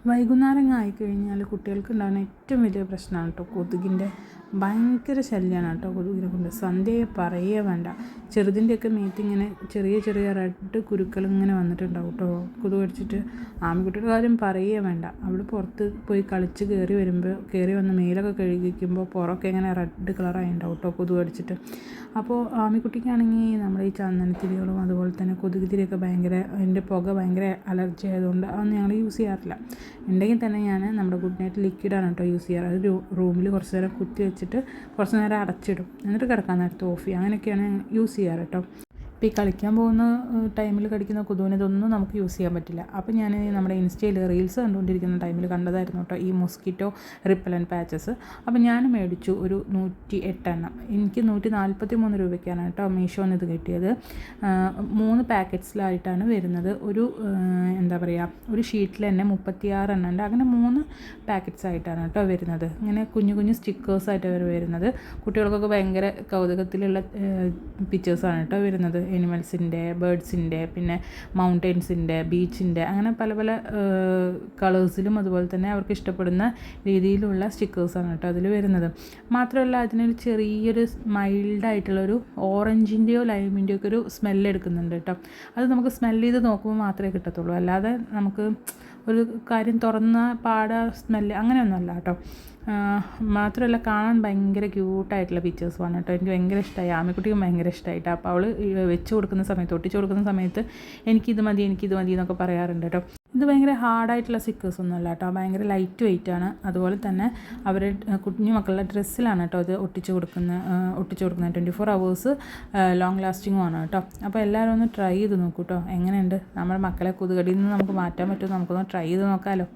വൈകുന്നേരം ആയിക്കഴിഞ്ഞാൽ കുട്ടികൾക്ക് ഉണ്ടാകുന്ന ഏറ്റവും വലിയ പ്രശ്നമാണ് കേട്ടോ കൊതുകിൻ്റെ ഭയങ്കര ശല്യമാണ് കേട്ടോ കൊതുകിനെ കൊണ്ട്. സന്ധ്യയെ പറയേ വേണ്ട. ചെറുതിൻ്റെയൊക്കെ മേത്തിങ്ങനെ ചെറിയ ചെറിയ റെഡ് കുരുക്കൾ ഇങ്ങനെ വന്നിട്ടുണ്ടാവും കേട്ടോ കൊതുക് കടിച്ചിട്ട്. ആൺകുട്ടിയുടെ കാര്യം പറയേ വേണ്ട. അവൾ പുറത്ത് പോയി കളിച്ച് കയറി വന്ന് മേലൊക്കെ കഴുകിക്കുമ്പോൾ പുറമൊക്കെ ഇങ്ങനെ റെഡ് കളറായിട്ടുണ്ടാവും കേട്ടോ കൊതുക് കടിച്ചിട്ട്. അപ്പോൾ ആമിക്കുട്ടിക്കാണെങ്കിൽ നമ്മുടെ ഈ ചന്ദനത്തിരികളും അതുപോലെ തന്നെ കൊതുക് തിരിയൊക്കെ അതിൻ്റെ പുക ഭയങ്കര അലർജി ആയതുകൊണ്ട് അതൊന്നും ഞങ്ങൾ യൂസ് ചെയ്യാറില്ല. ഉണ്ടെങ്കിൽ തന്നെ ഞാൻ നമ്മുടെ ഗുഡ് നൈറ്റ് ലിക്വിഡാണ് കേട്ടോ യൂസ് ചെയ്യാറ്. അത് റൂമിൽ കുറച്ച് നേരം കുത്തി വെച്ചിട്ട് കുറച്ച് നേരം അടച്ചിടും, എന്നിട്ട് കിടക്കാൻ നേരത്ത് ഓഫ് ചെയ്യും. അങ്ങനെയൊക്കെയാണ് യൂസ് ചെയ്യാറ് കേട്ടോ. ഇപ്പോൾ ഈ കളിക്കാൻ പോകുന്ന ടൈമിൽ കടിക്കുന്ന കൊതുവിന് ഇതൊന്നും നമുക്ക് യൂസ് ചെയ്യാൻ പറ്റില്ല. അപ്പോൾ ഞാൻ നമ്മുടെ ഇൻസ്റ്റയിൽ റീൽസ് കണ്ടുകൊണ്ടിരിക്കുന്ന ടൈമിൽ കണ്ടതായിരുന്നു കേട്ടോ ഈ മോസ്കിറ്റോ റിപ്പലൻ പാച്ചസ്. അപ്പോൾ ഞാൻ മേടിച്ചു ഒരു 108 എണ്ണം. എനിക്ക് 143 രൂപയ്ക്കാണ് കേട്ടോ മീഷോന്ന് ഇത് കിട്ടിയത്. 3 പാക്കറ്റ്സിലായിട്ടാണ് വരുന്നത്. എന്താ പറയുക, ഒരു ഷീറ്റിൽ തന്നെ 36 എണ്ണം ഉണ്ട്. അങ്ങനെ 3 പാക്കറ്റ്സ് ആയിട്ടാണ് കേട്ടോ വരുന്നത്. ഇങ്ങനെ കുഞ്ഞു കുഞ്ഞു സ്റ്റിക്കേഴ്സായിട്ട് അവർ വരുന്നത്. കുട്ടികൾക്കൊക്കെ ഭയങ്കര കൗതുകത്തിലുള്ള പിക്ചേഴ്സാണ് കേട്ടോ വരുന്നത്. എനിമൽസിൻ്റെ, ബേർഡ്സിൻ്റെ, പിന്നെ മൗണ്ടെയ്ൻസിൻ്റെ, ബീച്ചിൻ്റെ, അങ്ങനെ പല പല കളേഴ്സിലും അതുപോലെ തന്നെ അവർക്ക് ഇഷ്ടപ്പെടുന്ന രീതിയിലുള്ള സ്റ്റിക്കേഴ്സാണ് കേട്ടോ അതിൽ വരുന്നത്. മാത്രമല്ല അതിനൊരു ചെറിയൊരു മൈൽഡായിട്ടുള്ളൊരു ഓറഞ്ചിൻ്റെയോ ലൈമിൻ്റെയോ ഒക്കെ ഒരു സ്മെല്ല് എടുക്കുന്നുണ്ട് കേട്ടോ. അത് നമുക്ക് സ്മെല്ല് ചെയ്ത് നോക്കുമ്പോൾ മാത്രമേ കിട്ടത്തുള്ളൂ. അല്ലാതെ നമുക്ക് ഒരു കാര്യം തുറന്ന സ്മെല്ല് അങ്ങനെയൊന്നുമല്ല കേട്ടോ. മാത്രമല്ല കാണാൻ ഭയങ്കര ക്യൂട്ടായിട്ടുള്ള പിക്ചേഴ്സുമാണ് കേട്ടോ. എനിക്ക് ഭയങ്കര ഇഷ്ടമായി. ആമിക്കുട്ടിക്കും ഭയങ്കര ഇഷ്ടമായിട്ട്. അപ്പോൾ അവൾ ഒട്ടിച്ചു കൊടുക്കുന്ന സമയത്ത് എനിക്കിത് മതി എന്നൊക്കെ പറയാറുണ്ട് കേട്ടോ. ഇത് ഭയങ്കര ഹാർഡായിട്ടുള്ള സ്റ്റിക്കേഴ്സ് ഒന്നുമല്ല കേട്ടോ, ഭയങ്കര ലൈറ്റ് വെയിറ്റ് ആണ്. അതുപോലെ തന്നെ അവർ കുഞ്ഞു മക്കളുടെ ഡ്രസ്സിലാണ് കേട്ടോ ഇത് ഒട്ടിച്ചു കൊടുക്കുന്നത്. 24 hours ലോങ് ലാസ്റ്റിങ്ങും ആണ് കേട്ടോ. അപ്പോൾ എല്ലാവരും ഒന്ന് ട്രൈ ചെയ്ത് നോക്കൂ കേട്ടോ. എങ്ങനെയുണ്ട് നമ്മുടെ മക്കളെ കൊതുകടിയിൽ നിന്ന് നമുക്ക് മാറ്റാൻ പറ്റുമോ? നമുക്കൊന്ന് ട്രൈ ചെയ്ത് നോക്കാമല്ലോ.